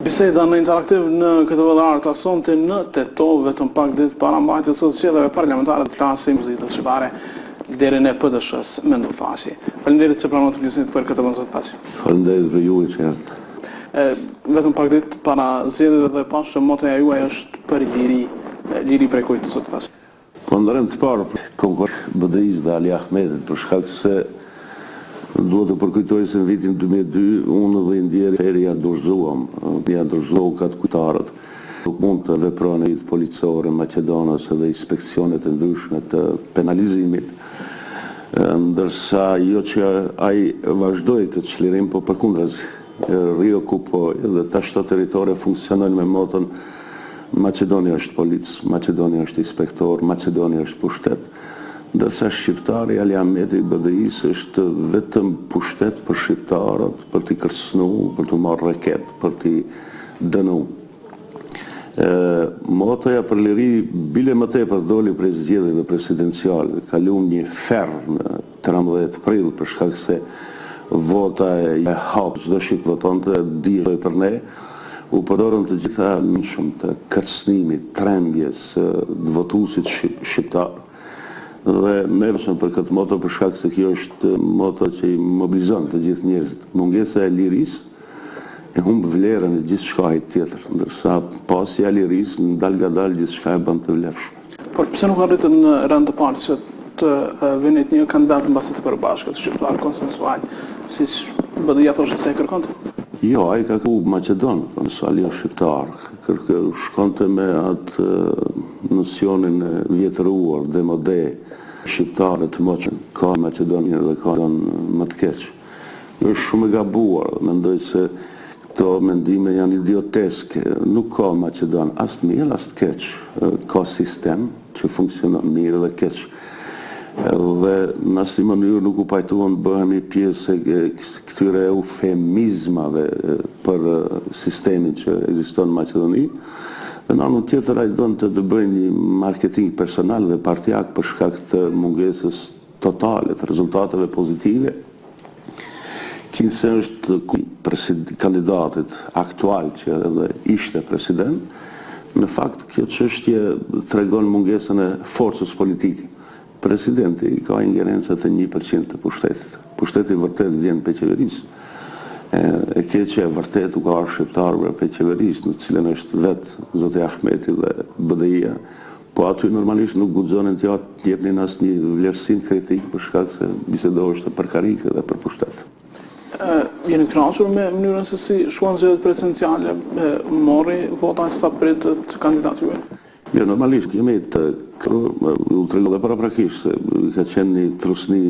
Biseda në interaktiv në këtë vëllarë të sonte në Teto, vetëm pak ditë para mbajtjes së zgjedhjeve parlamentare të flasim pozitës shqiptare deri në PDSH me ndërfaqje. Faleminderit që pranoni të flisni për këtë vend faqe. Faleminderit për ju që vetëm pak ditë para zgjedhjeve dhe pas që motoja juaj është për liri prej kujt sot faqe. Po ndërëm të parë konkurs BDI-s dhe Ali Ahmetit për shkak se duhet të përkujtoj se në vitin 2002 unë dhe ndjeri feri ja dorëzuam katë kujtarët. Nuk mund të veprojnë i policore Maqedonës dhe inspeksionet e ndryshme të penalizimit, ndërsa jo që ai vazhdoi këtë çlirim, po përkundrazi riokupoi dhe tash to territore funksionojnë me motën Maqedonia është policë, Maqedonia është inspektor, Maqedonia është pushtet. Ndërsa shqiptari Ali Ahmeti i BDI-s është vetëm pushtet për shqiptarët, për t'i kërcënu, për t'u marrë reket, për t'i dënu. Motoja për liri bile më tepër doli prej zgjedhjeve presidenciale, kaluam një ferr në 13 prill për shkak se vota e hap çdo shqip votonte dijoj për ne. U përdorën të gjitha shumë të kërcënimit, trembjes, votuesit shqiptar. Dhe merreshëm për këtë moto për shkak se kjo është moto që i mobilizon të gjithë njerëzit. Mungesa e lirisë e humb vlerën e gjithçka tjetër, ndërsa pasja e lirisë ndalgadal gjithçka e bën të vlefshme. Por pse nuk arritën në rend të parë që të venit një kandidat mbasi të përbashkët shqiptar konsensual, siç BDI-ja thoshte se e kërkonte? Jo, ai ka ku Maqedon, konsensual jo shqiptar. Shkonte me atë nocionin e vjetëruar, demode, shqiptare të moqën, ka Maqedonia dhe ka më të keq. Është shumë e gabuar, mendoj se këto mendime janë idioteske, nuk ka Maqedon as të mirë, as të keq. Ka sistem që funksionon mirë dhe keq. Dhe në asnjë mënyrë nuk u pajtuan të bëhemi pjesë e këtyre eufemizmave për sistemin që ekziston në Maqedoni. Dhe në anën tjetër ai donte të bëjë një marketing personal dhe partijak për shkak të mungesës totale të rezultateve pozitive. Kinse është kandidatit aktual që edhe ishte president, në fakt kjo çështje tregon mungesën e forcës politike. Presidenti ka ingerencët e 1% të pushtetit. Pushteti vërtet vjen pe qeverisë. E keqja e vërtet u ka ardhur shqiptarëve pe qeverisë, në cilën është vetë zoti Ahmeti dhe BDI-ja, po aty normalisht nuk guxonin të jepnin asnjë vlerësim kritik për shkak se bisedohej për karrikë dhe për pushtet. Jeni të kënaqur me mënyrën se si shkuan zgjedhjet presidenciale, morri vota sa pritët kandidatë juaj? Jo, normalisht jemi të u tregova dhe paraprakisht se ka qenë një trusni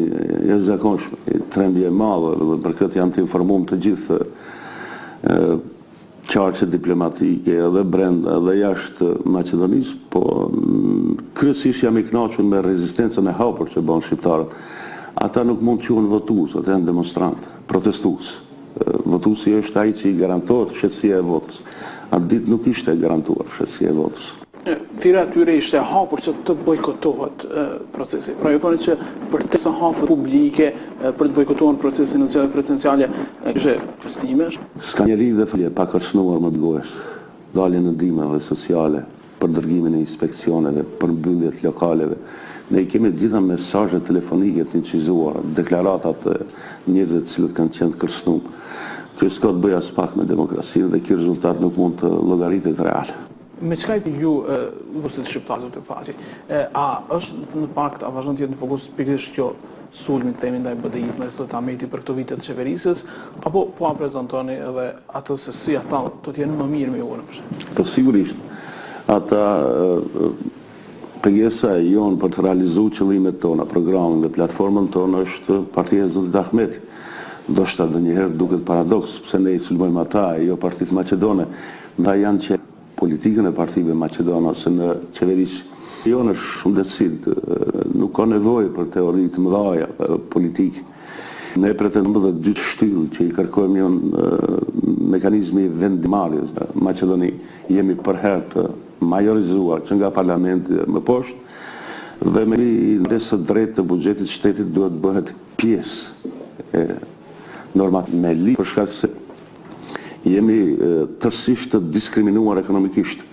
jashtëzakonshme, një trembje e madhe dhe për këtë janë të informuar të gjithë qarqet diplomatike edhe brenda edhe jashtë Maqedonisë, po kryesisht jam i kënaqur me rezistencën e hapur që bën shqiptarët. Ata nuk mund të quhen votues, ata janë demonstrantë, protestues. Votuesi është ai që i garantohet fshehësia e votës. Atë ditë nuk ishte garantuar fshehësia e votës. Thira atyre ishte hapur që të bojkotohet procesi. Pra ju thoni që për të sa hapur publike për të bojkotuar procesin në zgjedhjet presidenciale kishte kërcënime? S'ka njeri dhe falje pa kërcënuar më të gojës. Daljen e ndihmave sociale, për dërgimin e inspeksioneve, për mbylljet lokaleve. Ne kemi të gjitha mesazhet telefonike të incizuara, deklaratat e njerëzve të cilët kanë qenë të kërcënuar. Kjo s'ka të bëjë as pak me demokracinë dhe ky rezultat nuk mund të llogaritet real. Me çka ju votuesit shqiptarë të faqe? A është në fakt a vazhdon të jetë në fokus pikërisht kjo sulmi themi ndaj BDI-s ndaj zotit Ahmeti për këto vite të qeverisës, apo po a prezantoni edhe atë se si ata do të jenë më mirë me ju? Po sigurisht. Ata pjesa e jonë për të realizuar qëllimet tona, programin dhe platformën tonë është partia e zotit Ahmeti. Ndoshta ndonjëherë duket paradoks pse ne i sulmojmë ata e jo partitë maqedone, ndaj janë që politikën e partive maqedone ose në qeverisë. Jonë është shumë decid, nuk ka nevojë për teori të mëdha politike. Ne pretendojmë dhe dy shtyllë që i kërkojmë janë mekanizmi vendimarrjes në Maqedoni. Jemi për herë të majorizuar që nga parlamenti më poshtë dhe me ndesë drejt të buxhetit shtetit duhet bëhet pjesë e normat me li për shkak se jemi tërësisht të diskriminuar ekonomikisht.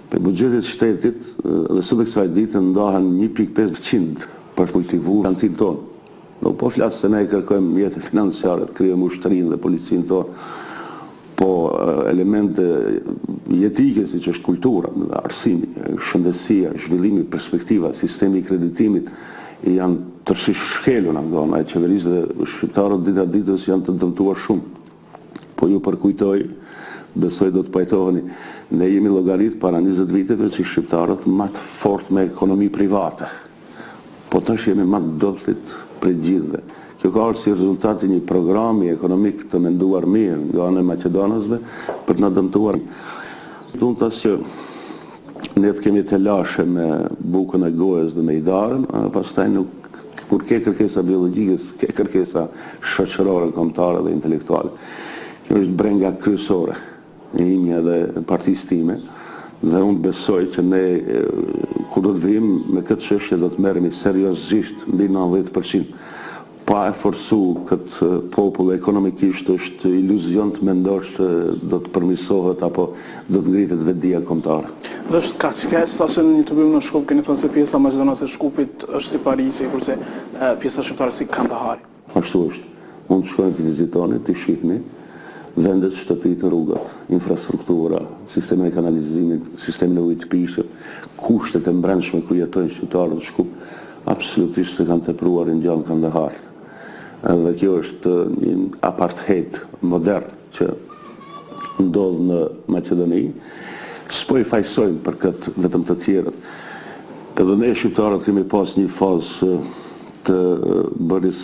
Për buxhetit shtetit dhe së të kësaj dite ndahen 1.5% për të kultivuar garantinë tonë. Nuk po flasë se ne kërkojmë mjete financiare të krijojmë ushtrinë dhe policinë tonë, po elemente jetike si që është kultura, arsimi, shëndetësia, zhvillimi, perspektiva, sistemi i kreditimit janë tërësisht shkelur nga ana e qeverisë dhe shqiptarët dita ditës janë të dëmtuar shumë. Po ju përkujtoj, besoj do të pajtoheni, ne jemi llogarit para 20 viteve si shqiptarët më të fort me ekonomi private. Po tash jemi më të dobët prej gjithëve. Kjo ka ardhur si rezultati një programi ekonomik të menduar mirë nga ana e maqedonësve për të na dëmtuar. Duntas që ne të kemi të lashe me bukën e gojës dhe me idarën, pastaj nuk kur ke kërkesa biologjike, ke kërkesa shoqërore, kombëtare dhe intelektuale. Kjo është brenga kryesore e imja dhe partisë time, dhe unë besoj që ne, kur do të vim me këtë çështje, do të merremi seriozisht mbi 90%. Pa e forcu këtë popull ekonomikisht është iluzion të mendosh që do të përmirësohet apo do të ngritet vetdia kombëtare. Dhe është kaq keq sa në një të bëjmë në Shkup, keni thënë se pjesa maqedonase e Shkupit është si Parisi, kurse pjesa shqiptare si Kandahari. Ashtu është. Mund të shkojnë të vizitoni, të shihni vendet, shtëpitë, rrugat, infrastruktura, sistemi i kanalizimit, sistemi i ujit të pirshëm, kushtet e brendshme ku jetojnë shqiptarët në Shkup, absolutisht se kanë tepruar në gjallë Kandaharit. Dhe kjo është një apartheid modern që ndodh në Maqedoni. S'po i fajsojmë për këtë vetëm të tjerët. Edhe ne shqiptarët kemi pas një fazë të bërjes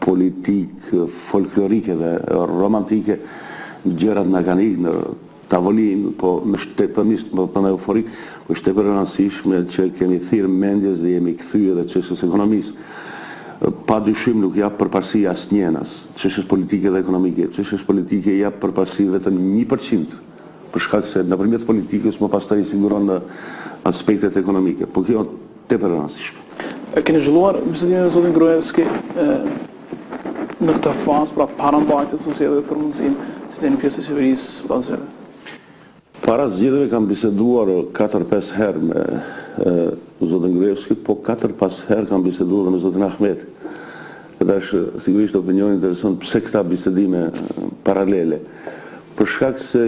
politik, folklorike dhe romantike, gjërat na kanë ikë në tavolinë, po në shtepërmisht, po në euforik, po shtepër e rëndësishme që kemi thirrë mendjes dhe jemi kthyer edhe çështjes ekonomisë. Pa dyshim nuk jap përparësi asnjënas, çështjes politike dhe ekonomike. Çështjes politike jap përparësi vetëm 1%, për shkak se nëpërmjet politikës më pastaj siguron në aspektet ekonomike. Po kjo tepër e rëndësishme. Keni zhvilluar bisedimin me zotin Gruevski në këtë fazë, pra para mbajtjes së zgjedhjeve për mundësinë si të jeni pjesë e qeverisë pas zgjedhjeve? Para zgjedhjeve kam biseduar 4-5 herë me zotin Gruevski, po 4-5 herë kam biseduar dhe me zotin Ahmeti. Edhe është sigurisht opinion interesant pse këta bisedime paralele. Për shkak se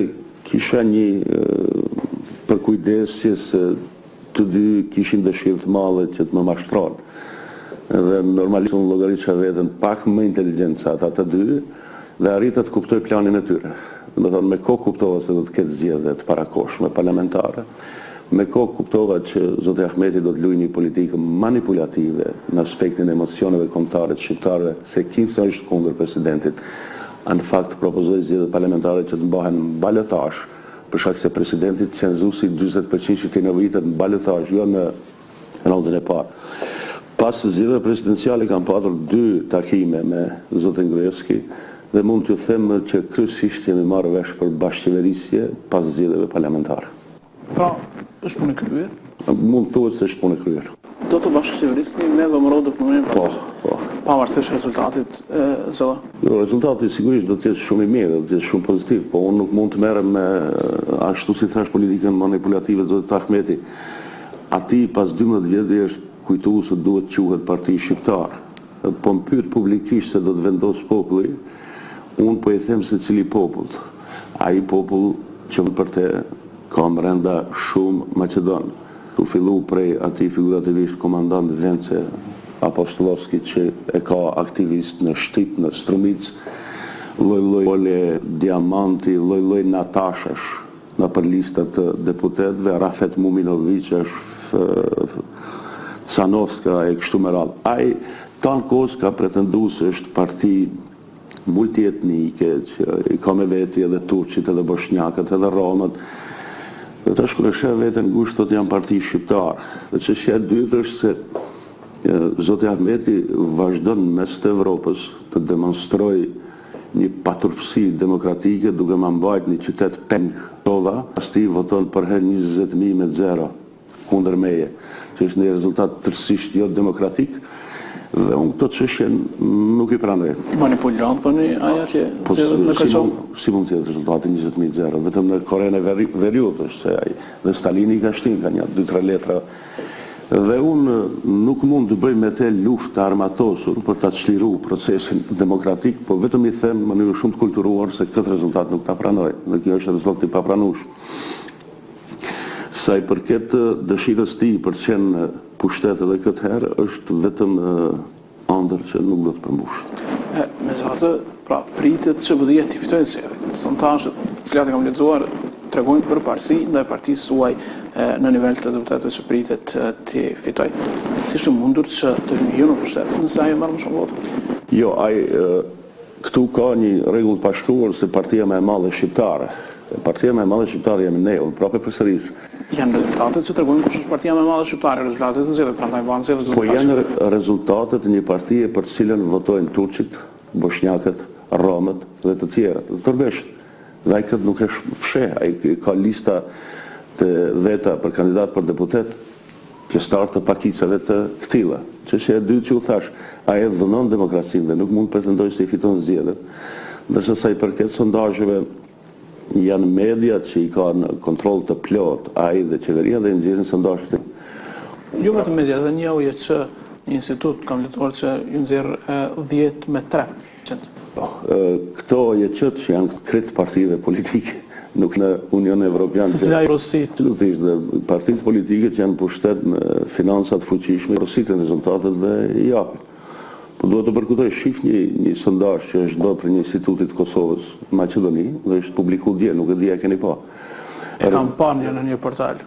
kisha një përkujdesje se të dy kishin dëshirë të madhe që të më mashtronë. Edhe normalisht unë llogaritësha veten pak më inteligjent se ata të dy dhe arrita të kuptoj planin e tyre. Do të thonë me kohë kuptova se do të ketë zgjedhje të parakohshme parlamentare. Me kohë kuptova që zoti Ahmeti do të luajë një politikë manipulative në aspektin e emocioneve kombëtare të shqiptarëve, se kinsa është kundër presidentit. Në fakt propozoi zgjedhje parlamentare që të mbahen balotazh, për shkak se presidenti cenzusi 40% që të nevojitet në balotazh, jo në raundin e parë. Pas zgjedhjeve presidenciale kam patur 2 takime me zotin Gruevski dhe mund t'ju them që kryesisht jemi marrë vesh për bashkëqeverisje pas zgjedhjeve parlamentare. Pra, është punë e kryer? Mund thuhet se është punë e kryer. Do të bashkëqeverisni me vëmërodë për mënyrë Po. pavarësisht rezultatit zëlla? Jo, rezultati sigurisht do të jetë shumë i mirë, do të jetë shumë pozitiv, po unë nuk mund të merrem me ashtu si thash politikën manipulative të zotit Ahmeti. Ati pas 12 vjetëve është kujtuar se duhet quhet Parti Shqiptar. Po më pyet publikisht se do të vendos populli, unë po i them se cili popull. Ai popull që për te ka brenda shumë Maqedon. U fillu prej atij figurativisht komandant Vence Apostolovski që e ka aktivist në Shtit, në Strumic, lloj-lloj Ole Diamanti, lloj-lloj Natashash në për listat të deputetëve, Rafet Muminović është Canovska e kështu me radhë. Ai tanë kohës ka pretendu se është parti multietnike, që i ka me veti edhe turqit, edhe boshnjakët, edhe romët. Dhe tash kur e sheh veten ngushtë thotë janë parti shqiptar. Dhe çështja e dytë është se zoti Ahmeti vazhdon mes të Evropës të demonstroj një paturpsi demokratike duke më mbajtur një qytet peng. Tolla, pasti voton për herë 20.000 me 0 kundër meje, që është një rezultat tërësisht jo demokratik Dhe unë këto çështje nuk i pranoj. Manipulon, thoni, aja që Po në Kosovë? si mund të jetë rezultati 20.0, vetëm në Korenë e Veriut është se ai dhe Stalini ka shtin ka një 2-3 letra. Dhe unë nuk mund të bëj me te luftë të armatosur për ta çliruar procesin demokratik, po vetëm i them në mënyrë shumë të kulturuar se këtë rezultat nuk ta pranoj. Dhe kjo është rezultat i papranueshëm. Sa i përket dëshirës tij për të qenë pushtet edhe këtë herë, është vetëm ëndër që nuk do të përmbushet. Me të pra, pritet që BDI-ja të fitojnë zgjedhjet. Sondazhet të cilat e kam lexuar tregojnë për parësi ndaj partisë suaj në nivel të deputetëve që pritet të fitojë. Si është mundur që të hyjë në pushtet nëse ajo marrë më shumë vota? Jo, këtu ka një rregull të pashkruar se partia më e madhe shqiptare. Partia më e madhe shqiptare jemi ne, unë prapë përsëris. Janë rezultatet që tregojnë kush është partia më e madhe shqiptare, rezultatet e zgjedhjeve, prandaj vanë se rezultatet. Po janë rezultatet e një partie për të cilën votojnë turqit, bosnjakët, romët dhe të tjerët, dhe tërbeshët. Dhe ai këtë nuk e fsheh, ai ka lista të veta për kandidat për deputet, pjesëtar të pakicave të këtilla. Çështja e dytë që u thash, ai dhënon demokracinë dhe nuk mund të pretendojë se i fiton zgjedhjet. Ndërsa sa i përket sondazheve, janë media që i ka në kontroll të plot, ai dhe qeveria dhe nxjerrin sondazhet. Jo vetëm media, dhe një uje që një institut kam lexuar që ju nxjerr 10-3%. Po, këto OJQ që janë krejt partive politike, nuk në Unionin Evropian. Se cila rosit. Absolutisht, dhe partitë politike që janë pushtet me financat fuqishme, rositin rezultatet dhe i japin. Po duhet të përkutoj, shif një sondazh që është bërë për një institutit Kosovës, Maqedoni, dhe është publiku dje, nuk e di a keni pa. E kam parë në një portal.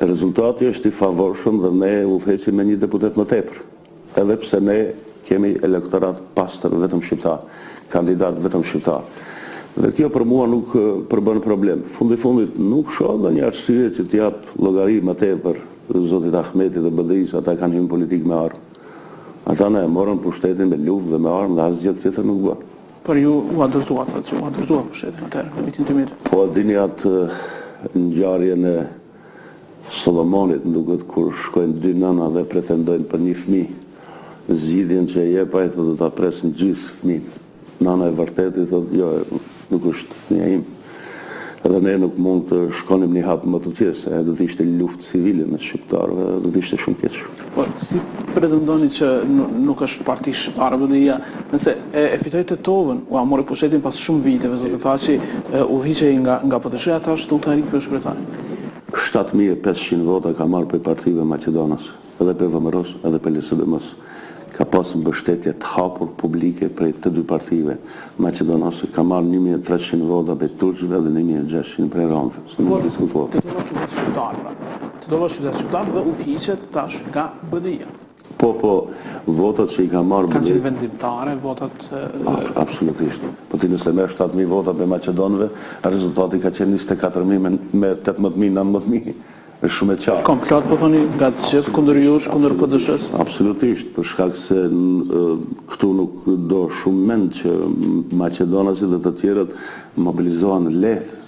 Rezultati është i favorshëm dhe ne udhëheqim me një deputet më tepër. Edhe pse ne kemi elektorat pastër vetëm shqiptar, kandidat vetëm shqiptar. Dhe kjo për mua nuk përbën problem. Fundit nuk shoh ndonjë arsye që të jap llogari më tepër zotit Ahmeti dhe BDI-s, ata kanë hyrë politik me armë. Ata ne morën pushtetin me luftë dhe me armë dhe asgjë tjetër nuk bën. Por ju u adresuat, thotë që u adresuat pushtetin atëherë në vitin 2000. Po dini atë ngjarjen e Sollomonit, duket kur shkojnë dy nëna dhe pretendojnë për një fëmijë. Zgjidhjen që e jep ai thotë do ta presin gjithë fëmijën. Nana e vërtetë thotë jo, nuk është fëmia im. Edhe ne nuk mund të shkonim një hap më të tjerë, se do të ishte luftë civile me shqiptarëve, do të ishte shumë keq. Po si pretendoni që nuk është parti shqiptare BDI-ja, nëse e fitoi Tetovën, u mori pushtetin pas shumë viteve, zotë Thaçi, udhëhiqej nga PTSH-ja, tash do të arrijë kryetar. 7500 vota ka marrë për partive Maqedonas, edhe për VMRO-s, edhe për LSDM-s. Ka pas mbështetje të hapur publike prej të dy partive. Maqedonas ka marrë 1300 vota për turqëve dhe 1600 për romëve. Së nuk diskutuar. Tetova është qytet shqiptar, pra. Tetova është qytet shqiptar dhe udhëhiqet tash nga BDI-ja. Po, votat që i ka marrë Kanë qenë vendimtare, votat... Absolutisht. Po ti nëse me 7.000 vota për Maqedonëve, rezultati ka qenë 24.000 me 18.000, 19.000. Është shumë e qartë. Komplot, po thoni, nga të gjithë kundër jush, kundër PDSH-s? Absolutisht, për shkak se këtu nuk do shumë mend që Maqedonasit dhe të tjerët mobilizohen lehtë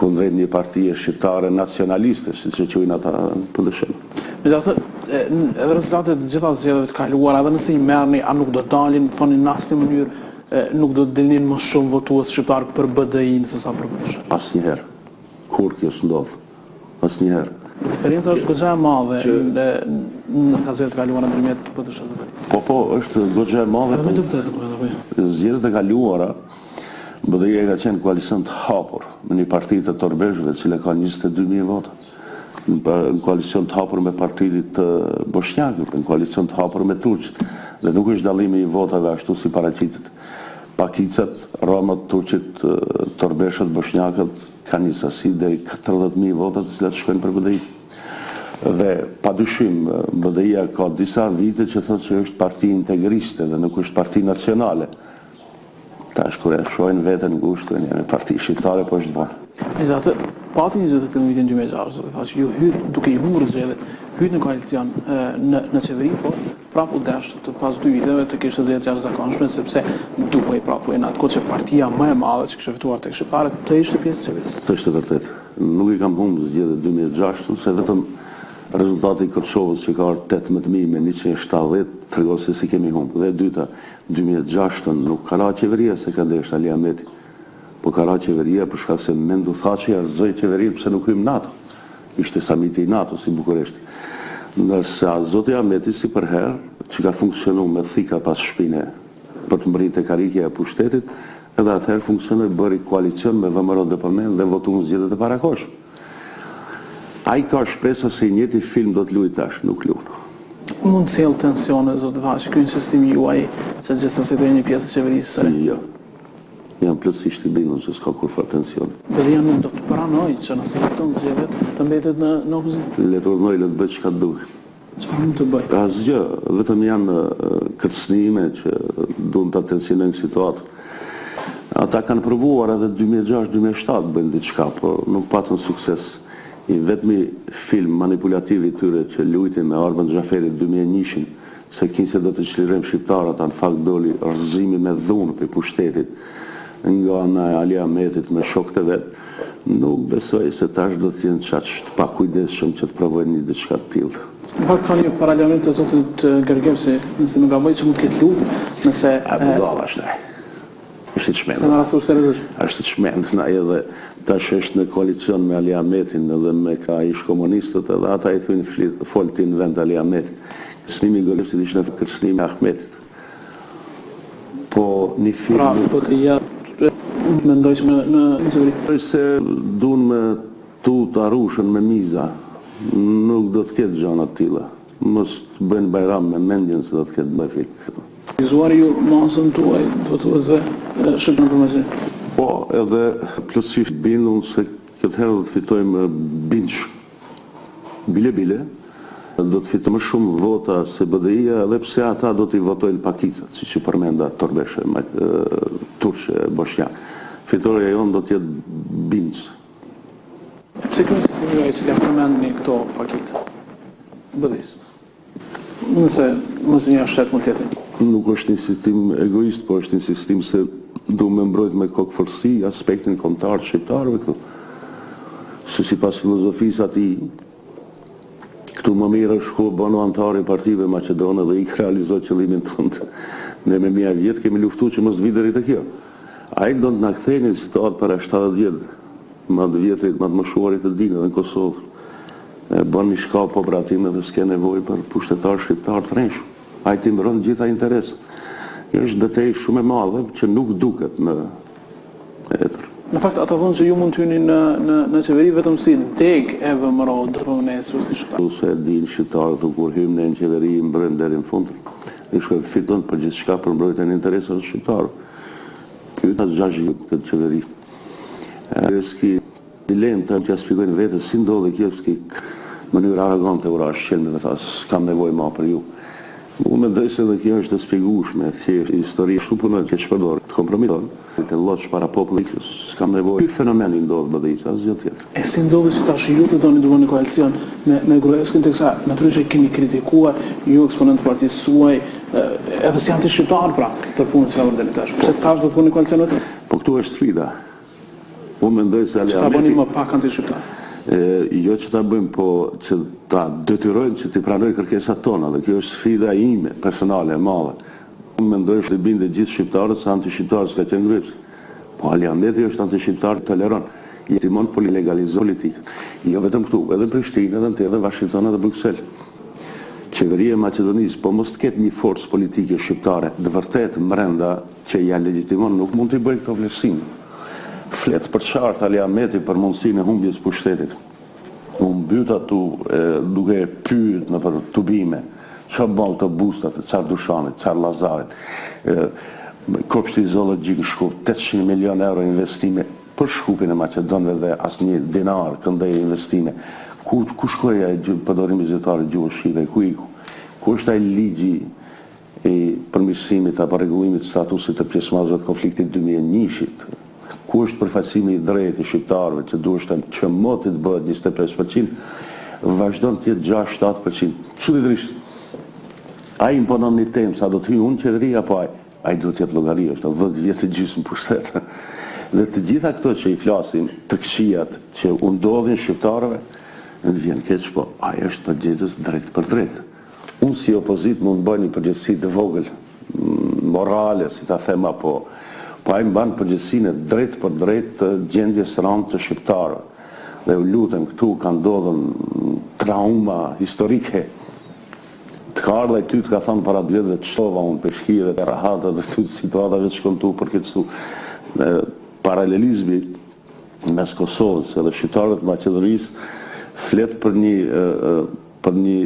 kundrejt një partie shqiptare nacionaliste, siç e quajnë ata PDSH. Megjithatë, edhe rezultatet të gjitha zgjedhjeve të kaluara, edhe nëse i merrni, a nuk do dalin, thoni në asnjë mënyrë, nuk do të dilnin më shumë votues shqiptar për BDI-n se sa për PDSH? Asnjëherë. Kur kjo s'ndodh? Asnjëherë. Diferenca është goxha e madhe në zgjedhjet e kaluara ndërmjet PDSH-s dhe BDI-s. Po, është goxha e madhe. Edhe me deputetë po. Zgjedhjet e kaluara BDI-ja ka qenë koalicion të hapur me një parti të torbeshëve, e cila ka 22.000 vota. Në koalicion të hapur me partitë të bosnjakëve, në koalicion të hapur me turqët. Dhe nuk është dallimi i votave ashtu si paraqitet. Pakicat, romët, turqit, torbeshët, bosnjakët kanë një sasi deri 40.000 vota të cilat shkojnë për BDI. Dhe padyshim BDI-ja ka disa vite që thotë që është parti integriste dhe nuk është parti nacionale. Tash kur e shohin veten ngushtë, jemi parti shqiptare, po është vonë. Megjithatë, pati një zgjedhje të vitin 2006, do të thashë ju hyt duke i humbur zgjedhjet, hyt në koalicion në qeveri, po prapë u dash të pas 2 viteve të kishte zgjedhje jashtëzakonshme, sepse duhej prapë në atë kohë që partia më e madhe që kishte fituar tek shqiptarët të ishte pjesë e qeverisë. Të është vërtet. Nuk i kam humbur zgjedhjet 2006, se vetëm rezultati i Kosovës që ka 18.000 me 170, tregon se si kemi humbur. Dhe e dyta, 2006 nuk ka ra qeveria se ka ndesh Ali Ahmeti, po ka ra qeveria për shkak se Mendu Thaçi arzoi qeverinë pse nuk hym NATO. Ishte samiti i NATO si Bukureshti. Ndërsa zoti Ahmeti si për herë, që ka funksionu me thika pas shpine për të mbërritë e karikja e pushtetit, edhe atëherë funksionoi bëri koalicion me VMRO Departament dhe votu në zgjedhjet e parakohshme. Ai ka shpresë se i njëjti film do të luajë tash, nuk luan. Mund të sjellë tensione, zotë Thaçi, ky insistim juaj se gjithsesi do jeni një pjesë e qeverisë? Jo. Jam plotësisht i bindur se s'ka kurfar tensione. Belia nuk do të pranoj që nëse fiton zgjedhjet të mbetet në opozicion. Le të urnoj, le të bëj çka duhet. Çfarë mund të bëj? Asgjë, vetëm janë kërcënime që duan ta tensionojnë situatën. Ata kanë provuar edhe 2006-2007 bëjnë diçka, por nuk patën sukses. I vetmi film manipulativ i tyre që luajti me Arben Xhaferit 2001-shin, se kinse do të çlirojmë shqiptarët, në fakt doli rrëzimi me dhunë për pushtetit nga ana e Ali Ahmetit me shokët e vet. Nuk besoj se tash do të jenë çaq të pakujdesshëm që të provojnë një diçka të tillë. Në fakt ka një paralajmërim të zotit Gergevsi, nëse nuk gaboj që mund të ketë luftë, nëse budalla është ai. Është të shmend. se në rastur seriozisht. Është të shmend, na edhe tash është në koalicion me Ali Ahmetin edhe me ka ish komunistët edhe ata i thonë foltin në vend Ali Ahmetit. Kërcënimi i Gergevsit ishte kërcënimi i Ahmetit. Po një film... Pra, po të mendoj që në qeveri. Se duan me tu të arushën me miza, nuk do të ketë gjana të tilla. Mos të bëjnë bajram me mendjen se do të ketë bëj film. Vizuari ju masën tuaj, votuesve shqiptar informacion. Po, edhe plotësisht bindun se këtë herë do të fitojmë binç. Bile, do të fitojmë më shumë vota se BDI-ja, edhe pse ata do t'i votojnë pakicat, siç i përmenda Torbeshe, Turqe, Bosnjak. Fitoria jonë do t'jetë binç. Pse kjo insistimi juaj që ka përmendni këto pakica? BDI-s. Nëse mos një shtet mund tjetër. Nuk është insistim egoist, po është insistim se du me mbrojt me kokë forësi aspektin kombëtar të shqiptarëve këtu. Se sipas filozofisë atij, këtu më mirë është shko bëno antari partive Maqedone dhe i realizoj qëllimin tënd. Ne me mia vjetë kemi luftu që mos viderit e kjo. Ai do të na kthejnë në situatë para 70 vjetë, më të vjetrit, më të mëshuarit të dinë edhe në Kosovë. Bën një shkallë operative dhe s'ke nevojë për pushtetar shqiptar të rrenjshëm. Ai ti mbron gjitha interesat. Është betejë shumë e madhe që nuk duket në etër. Në fakt ata thonë që ju mund të hyni në qeveri vetëm si deg e VMRO DPMNE-s si shqiptar. Se din shqiptarët kur hym në qeveri mbrojnë deri në fund. Ne shkojmë fiton për gjithçka për mbrojtjen e interesave të shqiptarëve. Pyeta xhaxhi këtë qeveri. Ski dilemë të që shpjegojnë vetë si ndodhi kjo ski mënyrë arrogante ura shqelme dhe tha s'kam nevojë më për ju. Unë mendoj se edhe kjo është e shpjegueshme, thjesht histori ashtu punon që çfarëdor të kompromiton, të lloç para popullit, s'kam nevojë. Ky fenomen i ndodh BDI-s, asgjë tjetër. E si ndodhi që tash ju të doni të bëni koalicion me Gruevskin, teksa natyrisht keni kritikuar ju eksponent partisë suaj, edhe si anti-shqiptar pra, për punën që ka vënë deri tash. Pse tash do të bëni koalicion atë? Po këtu është sfida. Unë mendoj se Ali Ta bëni Ahmeti më pak anti-shqiptar. jo që ta bëjmë, po që ta detyrojnë që t'i pranoj kërkesat tona, dhe kjo është sfida ime personale e madhe. Unë mendoj se binde gjithë shqiptarët se anti-shqiptarët s'ka qenë Gruevski. Po Ali Ahmeti është anti-shqiptar, toleron. I timon për legalizoj politikë. Jo vetëm këtu, edhe në Prishtinë, edhe në tjetër, Washington edhe Bruxelles. Qeveria e Maqedonisë, po mos të ketë një forcë politike shqiptare të vërtet brenda që ja legjitimon, nuk mund t'i bëjë këto vlerësime. Flet për qartë Ali Ahmeti për mundësinë e humbjes pushtetit. Unë mbyta tu duke pyet në për tubime, çfarë bën këto bustat, çfarë Dushanit, çfarë Llazarit, kopshti zoologjik në Shkup, 800 milion euro investime për Shkupin e Maqedonëve dhe asnjë dinar këndej investime. Ku shkoi ai përdorimi zyrtar i gjuhës shqipe, ku iku? Ku është ai ligji i përmirësimit apo rregullimit të statusit të pjesëmarrësve të konfliktit 2001-shit? Ku është përfaqësimi i drejtë i shqiptarëve që duhet që motit bëhet 25%, vazhdon të jetë 6-7%. Çuditërisht. Ai imponon një temë sa do të hyjë unë qeveri apo ai duhet të jetë llogari, është 10 vjet të gjysmë pushtet. Dhe të gjitha këto që i flasin të këqijat që u ndodhin shqiptarëve, Në vjen keq, po ajo është përgjegjës drejt për drejt. Unë si opozit mund bëj një përgjegjësi të vogël, morale, si ta them apo ai mban përgjegjësinë drejt për drejt të gjendjes rënd të shqiptarëve. Dhe u lutem, këtu ka ndodhur trauma historike. Të ka ardha i ty të ka thënë para 2 vjetëve të shtova unë peshkire dhe rahata dhe këtu situatave që shkon tu përkëtësu paralelizmi mes Kosovës edhe shqiptarëve të Maqedonisë flet për një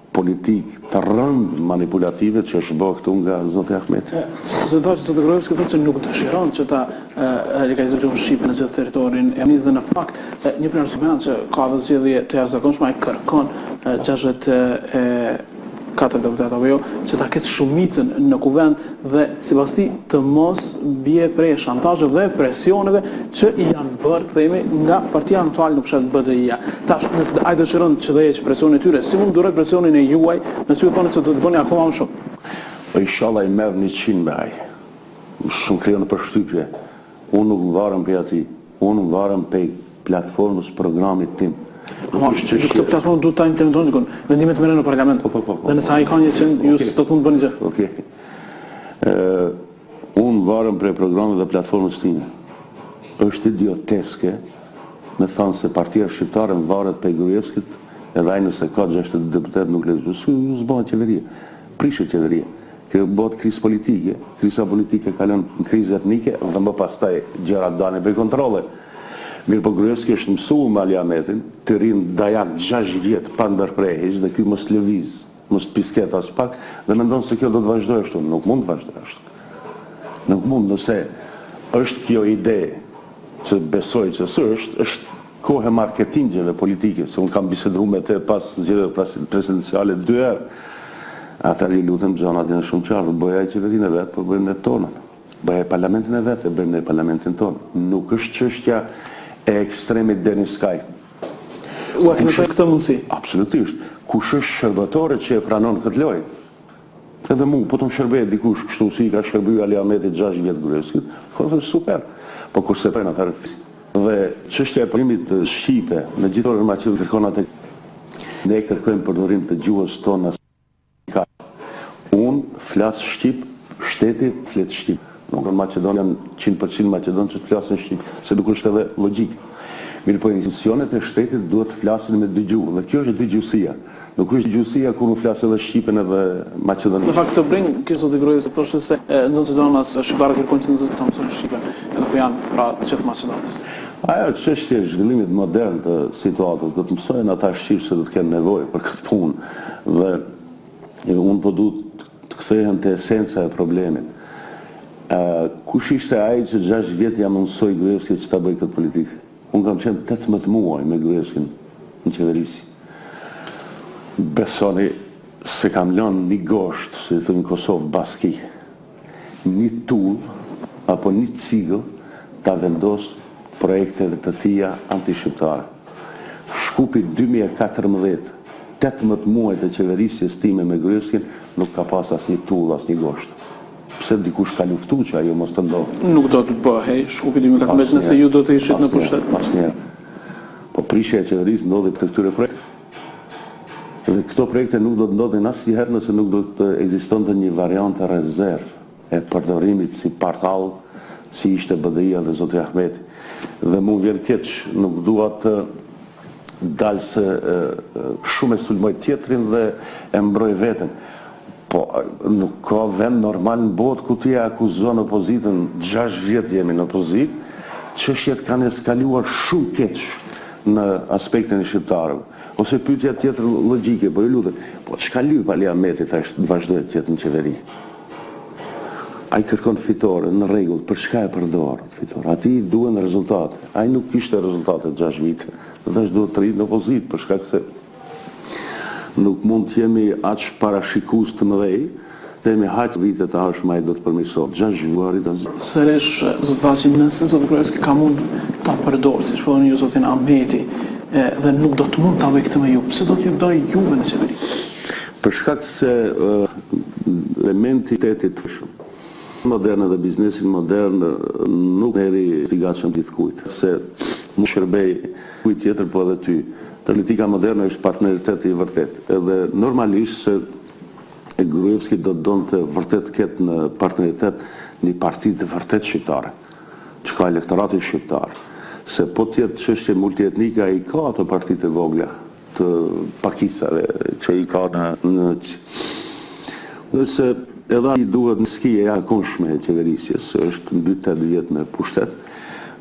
politikë të rënd manipulative që është bërë këtu nga Zoti Ahmeti. Zoti Gruevski thotë se nuk dëshiron që ta legalizojë Shqipën në gjithë territorin e Nis dhe në fakt një prej argumenteve që ka zgjedhje të jashtëzakonshme ai kërkon 64 deputet apo jo, që ta ketë shumicën në kuvend dhe sipas tij të mos bie prej shantazheve dhe presioneve që i janë bërë, themi, nga partia aktuale në fshat BDI-ja. Tash, nëse ai dëshiron që dhe heq presionin e tyre, si mund duroj presionin e juaj, nëse ju thoni se do të bëni akoma më shumë? Inshallah i merr 100 me ai. Shumë krijon përshtypje. Unë nuk varem pe atij. Unë nuk varem pe platformës programit tim. Ama këtë platformë duhet ta implementojnë dikon, vendimet merren në parlament. Dhe nëse ai ka 100, ju do të mund bëni gjë. Okej. Unë varem prej programit dhe platformës time. Është idioteske me thënë se partia shqiptare varet pe Gruevskit, edhe ai nëse ka 60 deputet nuk lexojnë, s'bën qeveria. Prishet qeveria. Kjo bëhet krizë politike, kriza politike kalon në krizë etnike dhe më pastaj gjërat dalin prej kontrolle. Mirë po Gruevski është mësuar me Ali Ahmetin, të rinë dajak 6 vjet pa ndërprerje dhe ky mos lëviz, mos pisket as pak dhe mendon se kjo do të vazhdojë ashtu, nuk mund të vazhdojë ashtu. Nuk mund, nëse është kjo ide që besoj që është kohë marketingjeve politike, se unë kam biseduar me të pas zgjedhjeve presidenciale 2 herë. Atëherë ju lutem gjanat janë shumë qartë, bëja qeverinë e vet, po bëjmë ne tonën. Bëja parlamentin e vet, e bëjmë ne parlamentin tonë. Nuk është çështja e ekstremit deri në skaj. U kemi këtë mundësi? Absolutisht. Kush është shërbëtore që e pranon këtë lojë? Edhe mu, po të më shërbej dikush kështu si ka shërbyer Ali Ahmeti 6 vjet Gruevskit, është super. Po kurse pren atëherë. Dhe çështja e përimit të shqipe, në gjithë orën Maqedonia kërkon atë. Ne kërkojmë përdorim të gjuhës tonë. Unë flas shqip, shteti flet shqip. Nuk në Maqedonia 100% Maqedonë që të flasin shqip, se nuk është edhe logjik. Mirë po institucionet e shtetit duhet të flasin me dy gjuhë, dhe kjo është dëgjuesia. Nuk është dëgjuesia kur unë flas edhe shqipen edhe maqedonisht. Në fakt të brin kështu Zoti Gruevski thoshte se në Maqedonas shqiptarët kërkojnë që të mësojnë shqipen, edhe ku janë pra çeft Maqedonisë. Ajo çështje e zhvillimit modern të situatës do të mësojnë ata shqip se do të kenë nevojë për këtë punë dhe unë po duhet të kthehem te esenca e problemit. Kush ishte ai që 6 vjet ja mësoi Gruevskit që ta bëj këtë politikë? Unë kam qenë 18 muaj me Gruevskin në qeverisi. Besoni se kam lënë një gosht, se i thënë Kosovë Baski, një tull apo një cigël ta vendos projekteve të tia anti-shqiptare. Shkupi 2014, 18 muaj të qeverisjes time me Gruevskin, nuk ka pas as një tull, as një gosht. Pse dikush ka luftu që ajo mos të ndodhë? Nuk do të bëhej, Shkupi 2014 nëse ju do të ishit në pushtet. Asnjëherë. Po prishja e qeverisë ndodhi për këtyre projekte. Dhe këto projekte nuk do të ndodhin asnjëherë nëse nuk do të ekzistonte një variant rezervë e përdorimit si partall, si ishte BDI-ja dhe Zoti Ahmeti. Dhe mu vjen keq, nuk dua të dalë se shumë e sulmoj tjetrin dhe e mbroj veten. Po, nuk ka vend normal në botë ku ti akuzon opozitën, 6 vjet jemi në opozit, çështjet kanë eskaluar shumë keq në aspektin e shqiptarëve. Ose pyetja tjetër logjike, po ju lutem, po çka lyp Ali Ahmeti tash të vazhdojë të jetë në qeveri? Ai kërkon fitore, në rregull, për çka e përdor fitore? Atij duhen rezultate. Ai nuk kishte rezultate 6 vite. Tash duhet të rritë në opozit për shkak se nuk mund të jemi aq parashikues të mëdhej, dhe me haq vitet të ardhshme ai do të përmirësohet. 6 vjerit as. Sërish, Zoti Vaçi, nëse Zoti Gruevski ka mund ta përdorë, siç po thoni ju Zotin Ahmeti, dhe nuk do të mund ta bëj këtë me ju, pse do t'ju doj juve në qeveri? Për shkak se elementi tetit moderne dhe biznesin modern nuk heri i gatshëm gjithkujt, se mu shërbej kujt tjetër po edhe ty. Politika moderne është partneriteti i vërtet. Edhe normalisht se Gruevski do të donte vërtet ketë në partneritet një parti të vërtet shqiptare, që ka elektorati shqiptar. Se po tjetë çështje multietnike, ai ka ato partitë e vogla të pakisave që i ka në dhe se edhe i duhet në skije e akonshme e qeverisjes, është mbi 8 vjet me pushtet,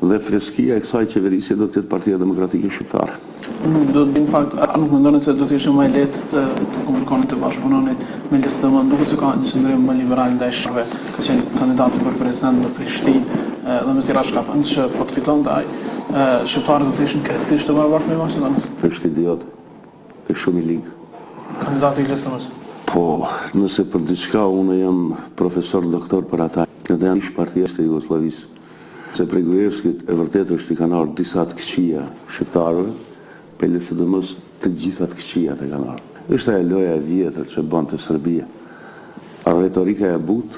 dhe freskia e kësaj qeverisje do të jetë Partia Demokratike Shqiptare. Në fakt, a nuk mendoni se do të ishte më lehtë të komunikoni të bashkëpunonit me LSDM, duket se ka një qëndrim më liberal ndaj shqiptarëve, ka qenë kandidati për president në Prishtinë dhe me Siraç ka thënë që po të fitonte ai, shqiptarët do të ishin krejtësisht të barabartë me Maqedonisë. Është idiot, është shumë i ligë. Kandidati i LSDM-s. Po, nëse për diçka unë jam profesor doktor për ata, edhe janë ish partia e Jugosllavisë. Se prej Gruevskit e vërtet është i kanë ardhur disa të këqija shqiptarëve, për LSDM-s të gjitha të këqija të kanë ardhur. Është ajo loja e vjetër që bën të Serbia. Retorika e butë,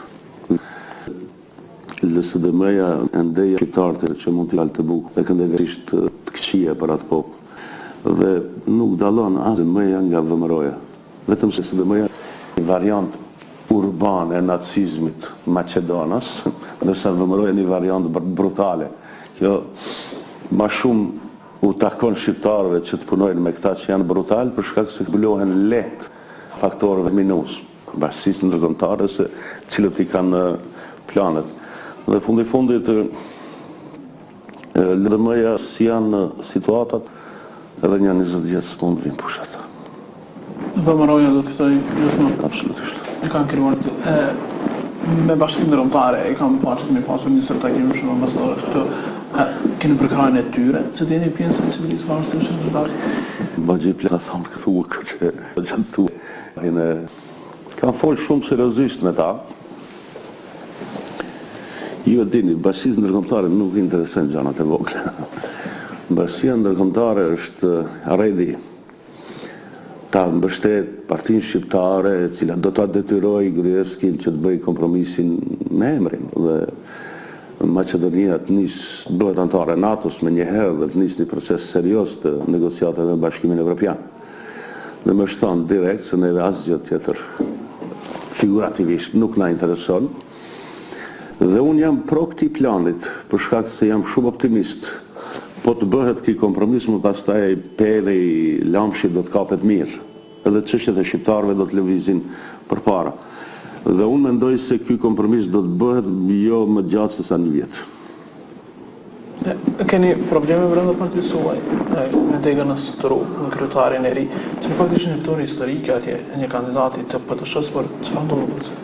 LSDM-ja e ndeja shqiptarët që mund të dalë të bukë, e këndevërisht të këqija për atë popull. Dhe nuk dallon as LSDM-ja nga VMRO-ja. Vetëm se LSDM-ja një variant urban e nacizmit Maqedonas, ndërsa VMRO-ja një variant brutale. Kjo ma shumë u takon shqiptarëve që të punojnë me këta që janë brutal, për shkak se zbulohen lehtë faktorëve minus, bashkësisë ndërkombëtare se cilët i kanë planet. Dhe fundit LSDM-ja si janë situatat, edhe një 20 vjet s'mund të vinë pushat. VMRO-ja do të fitojë gjithmonë. Absolutisht. E kanë krijuar me bashkësim ndërkombëtare, e kanë pasur një sër takime shumë ambasadorë këtu. Keni përkrajnë e tyre që të jeni pjesë e qeverisë varësisht shqiptare? Bagji plata thonë këtu këtë gjatë thua. Kanë folë shumë seriozisht me ta. Ju e dini, bashkësia ndërkombëtare nuk i intereson gjanat e vogla. Bashkësia ndërkombëtare është ready ta mbështet partinë shqiptare e cila do ta detyroj Gruevskin që të bëjë kompromisin me emrin dhe Maqedonia të nisë bëhet anëtare NATO-s me njëherë dhe të nisë një proces serios të negociatave me Bashkimin Evropian. Dhe më është thënë direkt se neve asgjë tjetër figurativisht nuk na intereson. Dhe unë jam pro këtij planit për shkak se jam shumë optimist. Po të bëhet ky kompromis, më pastaj pere i lamshit do të kapet mirë. Edhe çështjet e shqiptarëve do të lëvizin përpara. Dhe unë mendoj se ky kompromis do të bëhet jo më gjatë se sa një vjet. Keni probleme brenda partisë suaj, me Degën Stru, me kryetarin e ri, që në fakt ishte një fitore historike atje, një kandidati të PTSH-s, por çfarë do të bëjë?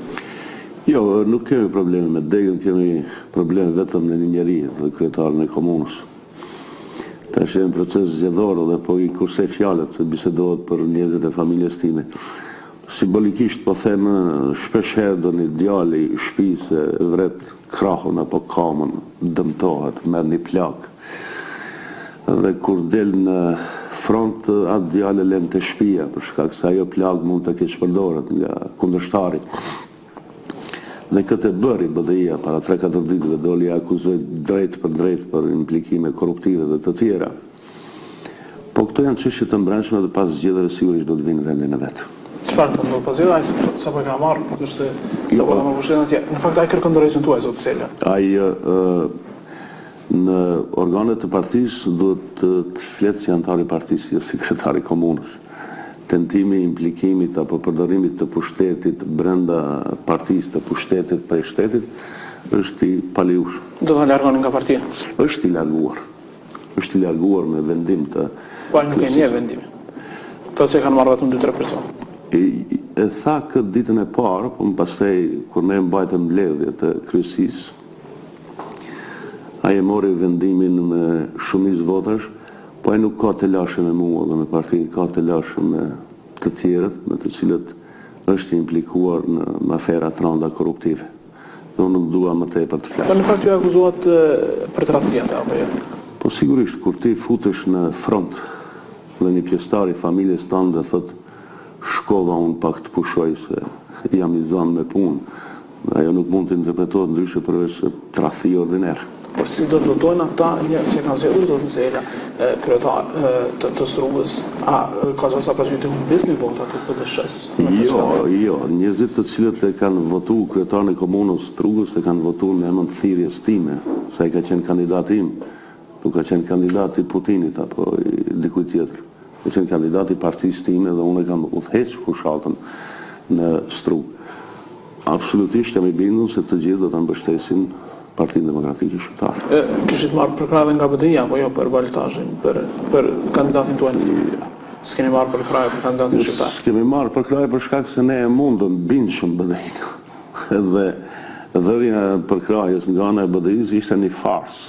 Jo, nuk kemi probleme me Degën, kemi probleme vetëm në një njerëz, dhe kryetarin e komunës. Tash është një proces zgjedhor dhe po i kurse fjalët se bisedohet për njerëzit e familjes time. Simbolikisht po them shpesh herë do një djali i shtëpisë vret krahun apo kamën, dëmtohet, merr një plak. Dhe kur del në front atë djalë lën te shtëpia për shkak se ajo plak mund të keq përdoret nga kundërshtari. Dhe këtë bëri BDI-ja para 3-4 ditëve doli akuzoi drejt për implikime korruptive dhe të tjera. Po këto janë çështje të mbrëmshme dhe pas zgjedhjeve sigurisht do të vinë në vendin e vet. Çfarë do të bëjë pas ai sapo ka marrë, është sapo ka marrë atje. Në fakt ai kërkon drejtën tuaj zot Sela. Ai në organet të partisë duhet të fletë si antar i partisë, jo sekretari i komunës. Tentimi i implikimit apo përdorimit të pushtetit brenda partisë, të pushtetit për shtetit është i paliushëm. Do ta largoni nga partia? Është i larguar. Është i larguar me vendim të. Po nuk e një vendim. Thotë se kanë marrë vetëm 2-3 persona. E tha këtë ditën e parë, po pastaj kur ne mbajtëm mbledhje të kryesisë, ai e mori vendimin me shumicë votash, po ai nuk ka të lashë me mua dhe me partinë, ka të lashë me të tjerët, me të cilët është implikuar në afera të rënda korruptive. Dhe unë nuk dua më tepër të flas. Po në fakt ju akuzohet për tradhti apo jo? Po sigurisht kur ti futesh në front dhe një pjesëtar i familjes tënde dhe thotë shkova unë pak të pushoj se jam i zanë me punë. Ajo nuk mund të interpretohet ndryshe përveç se tradhti ordiner. por si do të votojnë ata që kanë zgjedhur zotin Zela kryetar të Strugës, a ka zosa pas ju të humbis një vota të PDSH-s? Jo, njerëzit të cilët e kanë votu kryetarin e komunës Strugës e kanë votu në emër të thirrjes time, sa i ka qenë kandidat im, nuk ka qenë kandidat i Putinit apo i dikujt tjetër. Ka qenë kandidat i partisë time dhe unë e kam udhëhequr fushatën në Strugë. Absolutisht jam i bindur se të gjithë do ta mbështesin Partinë Demokratike Shqiptare. Kishit marrë për krahë nga BDI-ja, apo jo për balotazhin, për kandidatin tuaj? S'keni marrë për krahë për kandidatin shqiptar? S'kemi marrë për krahë për shkak se ne e mundëm bindshëm BDI-n. Dhe dhërja për krahjes nga ana e BDI-s ishte një farsë.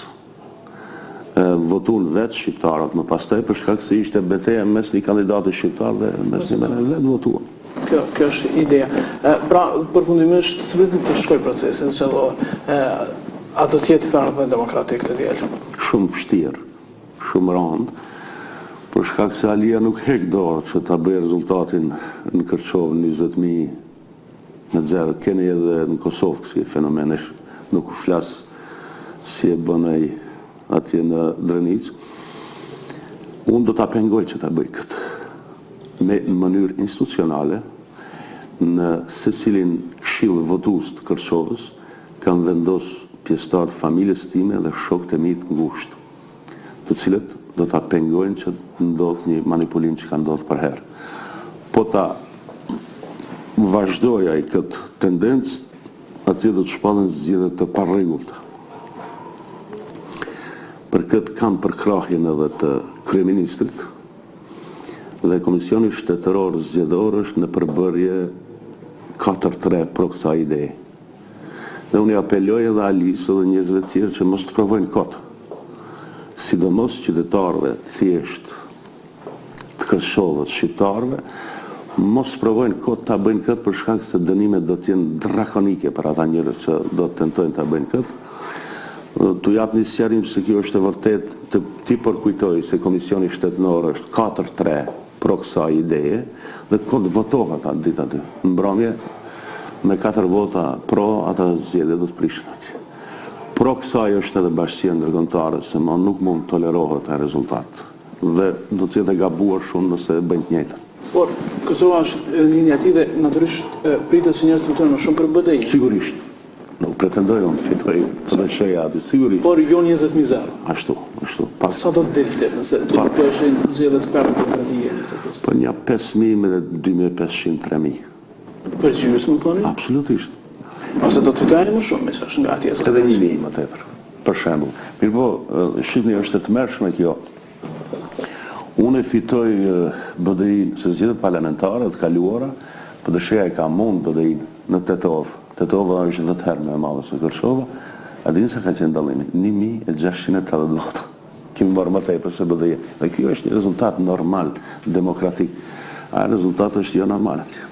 Votuan vetë shqiptarët më pastaj për shkak se ishte betejë mes një kandidati shqiptar dhe mes një vetë votuan. Kjo është ideja. Pra, përfundimisht, si vetë të shkoj procesin, që a do tjetë ferë dhe demokratik të djelë? Shumë vështirë, shumë rëndë, për shkak se Alia nuk hek dorë që ta bëjë rezultatin në Kërçovë 20.000 keni edhe në Kosovë kësi fenomenesh, nuk u flasë si e bënej atje në Drenicë. Unë do ta pengoj që ta bëj këtë në mënyrë institucionale në secilin këshill votues të Kërçovës kanë vendosur pjesëtarët familjes time dhe shokët e mi të ngushtë, të cilët do ta pengojnë që të ndodhë një manipulim që ka ndodhur për herë. Po ta vazhdoj ai këtë tendencë, atje do të shpallen zgjedhje të parregullta. Për këtë kam përkrahjen edhe të kryeministrit dhe Komisioni Shtetëror Zgjedhor është në përbërje 4-3 pro kësaj ideje. Dhe unë apeloj edhe Alisë dhe njerëzve të tjerë që mos të provojnë kot. Sidomos qytetarëve thjesht të Kërçovës, shqiptarëve, mos provojnë kot ta bëjnë këtë për shkak se dënimet do të jenë drakonike për ata njerëz që do të tentojnë ta bëjnë këtë. Tu jap një sqarim se kjo është e vërtet, ti përkujtoj se Komisioni Shtetëror është 4-3 pro kësaj ideje dhe kod votohet atë ditë aty. Në mbrëmje me 4 vota pro ata zgjedhje do të prishin atje. Pro kësaj është edhe bashkësia ndërkombëtare se nuk mund tolerohet ai rezultat dhe do të jetë gabuar shumë nëse bëjnë të njëjtën. Por Kosova është linja e tij dhe natyrisht pritet se njerëzit votojnë më shumë për BDI. Sigurisht. Nuk pretendoj unë të fitoj PDSH aty, sigurisht. Por jo 20.000. Ashtu. Sa do të delte nëse do të këshin zgjedhje të ferme për BDI-n? Po një 5.000 me 2.500, 3.000. Për gjysmë më thoni? Absolutisht. Ose do të fitojnë më shumë, me që është nga atje. Edhe 1.000 më tepër, për shembull. Mirë po, shqipni është e tmerrshme kjo. Unë e fitoj BDI-n se zgjedhjet parlamentare të kaluara, PDSH-ja e ka mund BDI-n në Tetovë. Tetova është 10 herë më e madhe se Kërçova, a dini se ka qenë dallimi? 1.680 vota. Kemi marrë më tepër se BDI. Dhe kjo është një rezultat normal, demokratik. A rezultati është jo normal atje.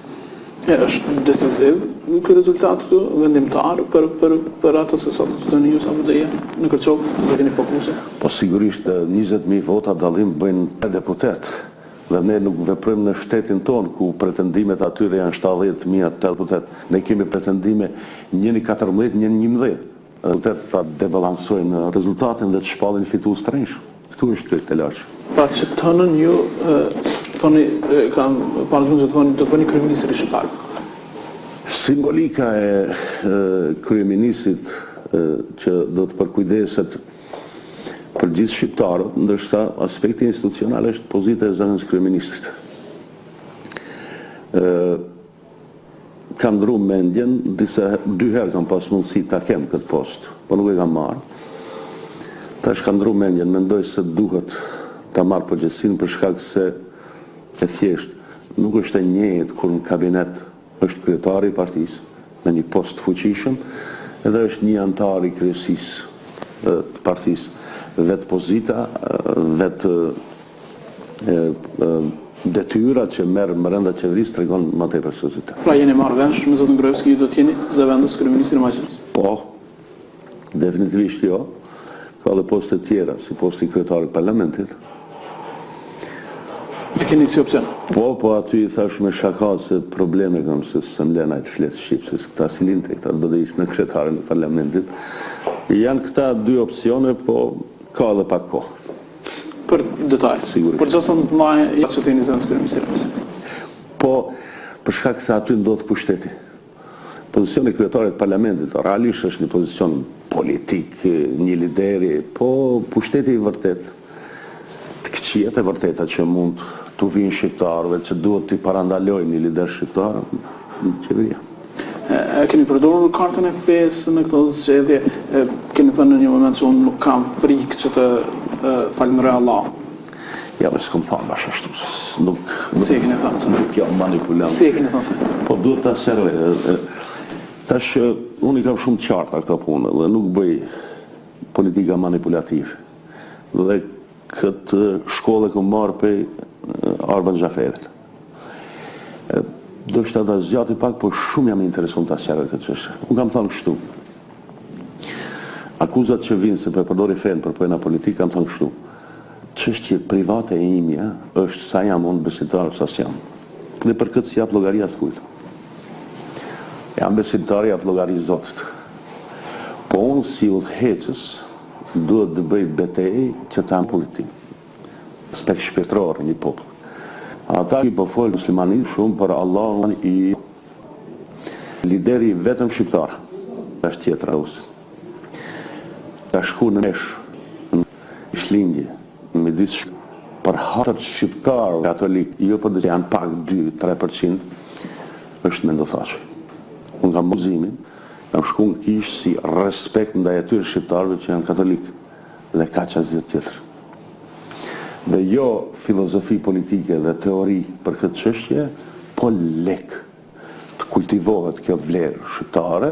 Është decisiv ky rezultat këtu vendimtar për ato se sot stoni ju sa BDI në Kërçovë, do keni fokusin? Po sigurisht 20.000 vota dallim bëjnë deputet. Dhe ne nuk veprojmë në shtetin tonë ku pretendimet atyre janë 70.000 deputet. Ne kemi pretendime 1-14, 1-11. Deputet ta debalansojnë rezultatin dhe të shpallin fitues të rinj. Këtu është ky telash. Pra që të thënën ju, thoni, kam parë që thoni, do të bëni kryeministri shqiptar. Simbolika e kryeministrit që do të përkujdeset për gjithë shqiptarët, ndërsa aspekti institucional është pozita e zënës kryeministrit. Kam ndru mendjen, 2 herë kam pas mundësi ta kem këtë post, po nuk e kam marrë. Tash kam ndru mendjen, mendoj se duhet ta marrë përgjegjësinë për shkak se e thjesht nuk është e njëjtë kur në kabinet është kryetari i partisë me një post fuqishëm, edhe është një antar i kryesisë të partisë. Vetë pozita, vetë detyra që merr brenda qeverisë tregon më tepër seriozitetin. Pra jeni marrë vesh me zotin Gruevski, ju do të jeni zëvendës kryeministri i Maqedonisë? Po, definitivisht jo. Ka dhe poste tjera, si posti i kryetarit parlamentit. E keni si opsion? Po aty i thash me shaka se probleme kam se s'm lena të flet shqip, se këta silin të këta BDI-s në kryetarin e parlamentit. Janë këta dy opsione, po ka edhe pak kohë. Për detaj. Sigurisht. Për gjasën të maje, që të një zënë së kërëmisirës. Po, për shkak se aty ndodh pushteti. Pozicioni i kryetarit të parlamentit realisht është një pozicion politik, një lideri, po pushteti i vërtet, të këqijet e vërteta që mund të vinë shqiptarëve, që duhet të parandalojnë një lider shqiptar në qeveria. Keni përdorur kartën e fesë në këto zgjedhje? Keni thënë në një moment që unë nuk kam frikë që të falënderoj Allah. Ja, me s'kom thënë bash ashtu. Si e keni thënë se? Nuk jam manipulant. Si e keni thënë se? Po duhet ta seroj. Tash unë i kam shumë qarta këto punë dhe nuk bëj politika manipulativ. Dhe këtë shkollë kam marrë prej Arban Xhaferit. Do shta da zgjati pak, po shumë jam intereson të asjarë këtë qështë. Unë kam thënë kështu. Akuzat që vinë se për përdori fenë për pojna politikë, kam thënë kështu. Qështje private e imja është sa jam unë besimtar sa s'jam. Dhe për këtë si jap llogaria s'kujtë. Jam besimtar, jap llogari Zotit. Po unë si udhëheqës duhet të bëj betejë që ta në politikë. Aspekt shpirtëror një popull. Ata i po folë muslimanit shumë për Allah i lideri vetëm shqiptar. Është tjetër ausit. Ka shku në mesh, në ishlingje, në midis për hatër shqiptar katolik, jo për dhe që janë pak 2-3%, është mendothash. Unë kam mozimin, kam shku në kishë si respekt ndaj atyre shqiptarëve që janë katolik. Dhe ka që asgjë tjetër. Dhe jo filozofi politike dhe teori për këtë çështje, po lek të kultivohet kjo vlerë shqiptare,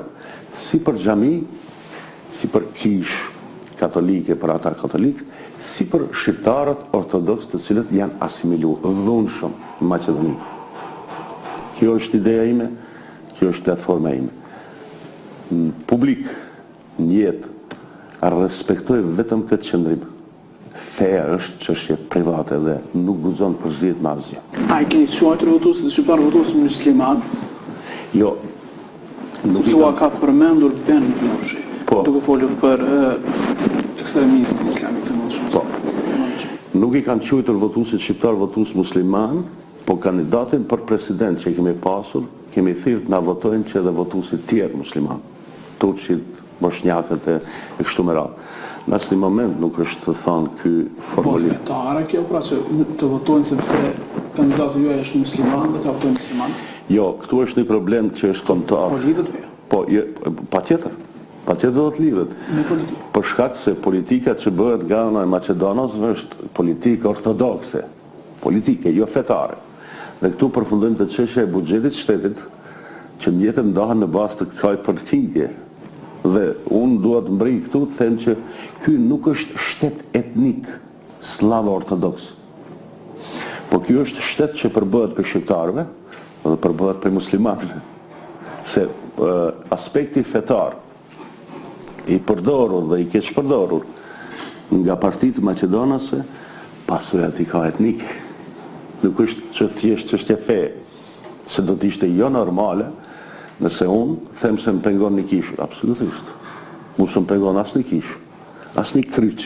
si për xhami, si për kish katolike për ata katolik, si për shqiptarët ortodoks të cilët janë asimiluar dhunshëm në Maqedoni. Kjo është ideja ime, kjo është platforma ime. Në publik, në jetë, respektoj vetëm këtë qëndrim. Feja është çështje private dhe nuk guxon për zgjedhje me asgjë. A i keni quajtur votuesit shqiptar votues musliman? Jo. Nuk Ua ka përmendur Ben Gjushi, duke folur për ekstremizmin islamik të mëdhshëm. Po. Nuk i kanë quajtur votuesit shqiptar votues musliman, po kandidatin për president që kemi pasur, kemi thirrë na votojnë që edhe votuesit tjerë musliman. Turqit, bosnjakët e kështu me radhë. Në asnjë moment nuk është të thënë ky formulim. Fetare kjo pra që të votojnë sepse kandidati juaj është musliman dhe të votojnë musliman? Jo, këtu është një problem që është kombëtar. Po lidhet feja? Po, patjetër. Patjetër do të lidhet. Me politikë. Për shkak se politika që bëhet nga ana e Maqedonisë është politikë ortodokse. Politike, jo fetare. Dhe këtu përfundojmë të çështja e buxhetit shtetit që mjetet ndahen në bazë të kësaj përqindje. Dhe unë duhet mbrij këtu të them që ky nuk është shtet etnik slav ortodoks. Po ky është shtet që përbëhet për shqiptarëve dhe përbëhet për muslimanëve. Se aspekti fetar i përdorur dhe i keq përdorur nga partitë maqedonase pasojë aty ka etnike. Nuk është që thjesht çështje fe, se do të ishte jo normale nëse unë them se më pengon një kish, absolutisht. Mu së më pengon asë një kish, asë një kryq.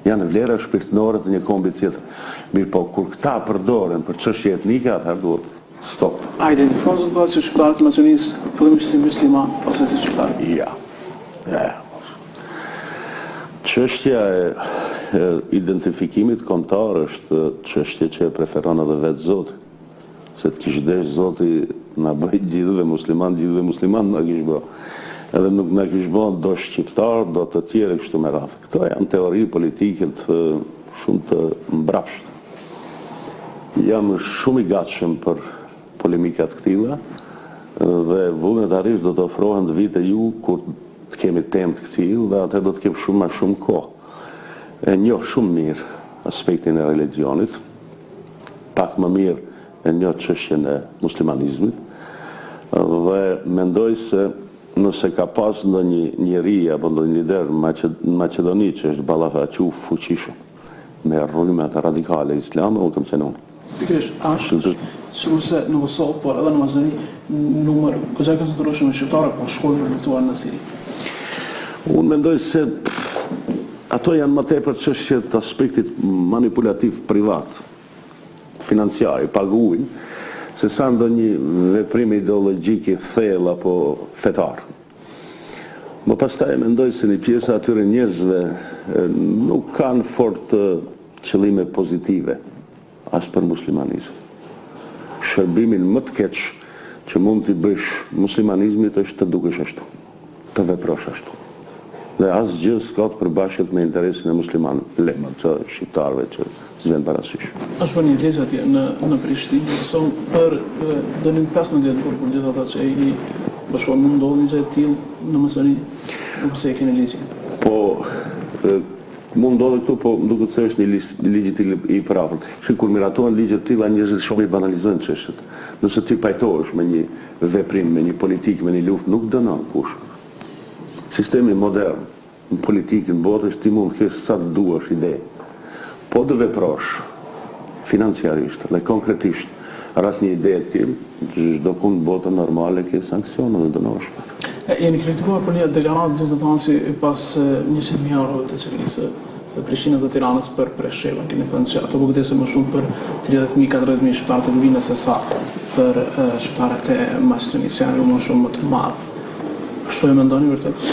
Janë vlera shpirtënore të një kombi tjetër. Mirë po, kur këta përdoren për çështje etnike, atëherë duhet stop. A identifikon zë të thotë që shqiptarët të Maqedonisë fillimisht si musliman ose si shqiptarë? Ja. Çështja e identifikimit kombëtar është çështje që e preferon edhe vetë Zoti. Se të kishë desh Zoti na bëj gjithëve musliman na kishë bë. Edhe nuk na kishë bë do shqiptar, do të tjerë kështu me radhë. Këto janë teori politike shumë të mbrapshta. Jam shumë i gatshëm për polemikat këtilla dhe vullnetarisht do të ofrohen të vite ju kur të kemi temë të këtillë dhe atë do të kem shumë më shumë kohë. E njoh shumë mirë aspektin e religionit, pak më mirë e njoh çështjen e muslimanizmit dhe mendoj se nëse ka pas ndonjë njeri apo ndonjë lider në Maqedoni që është ballafaqu fuqishëm me rrymë radikale islame, unë kam qenë unë. Pikërisht, është se në Kosovë, por edhe në Maqedoni, numër goxha konsiderueshëm shqiptarë po shkojnë për luftuar në Siri. Unë mendoj se ato janë më tepër çështje të aspektit manipulativ privat, financiar, i paguajnë, se sa ndonjë veprim ideologjik i thellë apo fetar. Më pastaj mendoj se një pjesë atyre njerëzve nuk kanë fort qëllime pozitive as për muslimanizëm. Shërbimin më të keq që mund t'i bësh muslimanizmit është të dukesh ashtu, të veprosh ashtu. Dhe asgjë s'ka të përbashkët me interesin e muslimanëve, të shqiptarëve që s'vjen parasysh. Është bërë një ligj atje në Prishtinë, son për dënim 15 për gjithë ata që i bashkuar mund ndodhi një gjë e tillë në Mosori, nuk se e keni ligjin. Po mund ndodhe këtu, po më duket se është një ligj i përafërt. Kur miratohen ligje të tilla, njerëzit shumë i banalizojnë çështjet. Nëse ti pajtohesh me një veprim, me një politikë, me një luftë, nuk dënon kush. Sistemi modern në politikën në botë është ti mund të kesh sa të duash ide, po të veprosh financiarisht dhe konkretisht rreth një ide të tillë, çdo kund botën normale ke sanksione dhe dënohesh. Jeni kritikuar për një deklaratë, do të thonë, si pas 100.000 euro të qeverisë të Prishtinës dhe Tiranës për Preshevën. Keni thënë që ato bugetesë më shumë për 30.000-40.000 shqiptarë të Lëvinë se sa për shqiptarët e Maqedonisë, janë më shumë më të madh. Kështu e mendoni vërtet?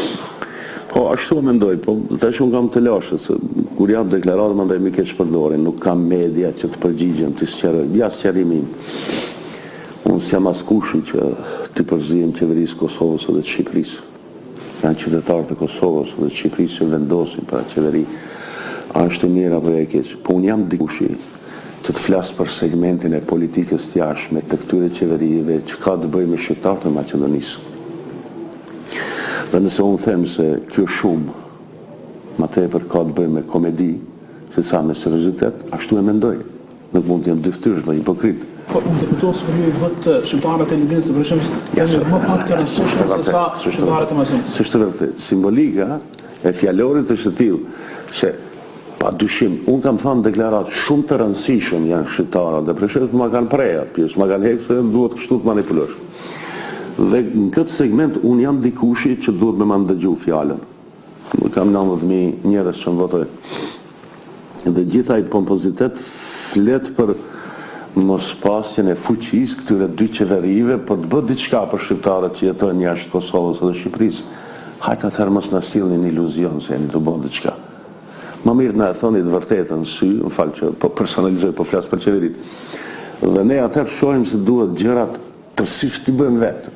Po, ashtu e mendoj, po tash unë kam të lashë, se kur jap deklaratë mandaj më keq përdorin, nuk kam media që të përgjigjen, të sqaroj, ja sqarimi. Unë s'jam askushi që të përzihem qeverisë Kosovës dhe të Shqipërisë. Janë qytetarët e Kosovës dhe të Shqipërisë që vendosin për atë qeveri. A është e mirë apo e keq? Po unë jam dikushi që të flas për segmentin e politikës të jashtme të këtyre qeverive që ka të bëjë me shqiptarët e Maqedonisë. Dhe nëse unë them se kjo shumë ma tepër ka të bëjë me komedi, se sa me seriozitet, ashtu e mendoj. Nuk mund të jem dyftyrsh dhe hipokrit. Po, në të këto së ju i bëtë shqiptarët e Lëvinë dhe Preshevës më pak të rëndësishëm se sa shqiptarët e Maqedonisë. S'është vërtet. Simbolika e fjalorit është e tillë që pa dyshim, unë kam thënë deklarat shumë të rëndësishëm janë shqiptarët dhe Preshevës ma kanë preja pjesë, ma kanë hekë se duhet kështu të manipulosh. Dhe në këtë segment unë jam dikushi që duhet me ma ndëgju fjalën. Nuk kam 90.000 njerëz që më votojnë. Dhe gjithaj pompozitet flet për mos pasjen e fuqisë këtyre dy qeverive për të bërë diçka për shqiptarët që jetojnë jashtë Kosovës dhe Shqipërisë. Hajtë atëherë mos na sillni një iluzion se jeni të bënë diçka. Më mirë na e thoni të vërtetën sy, më fal që po personalizoj, po flas për qeveritë. Dhe ne atëherë shohim se duhet gjërat tërësisht t'i bëjmë vetë.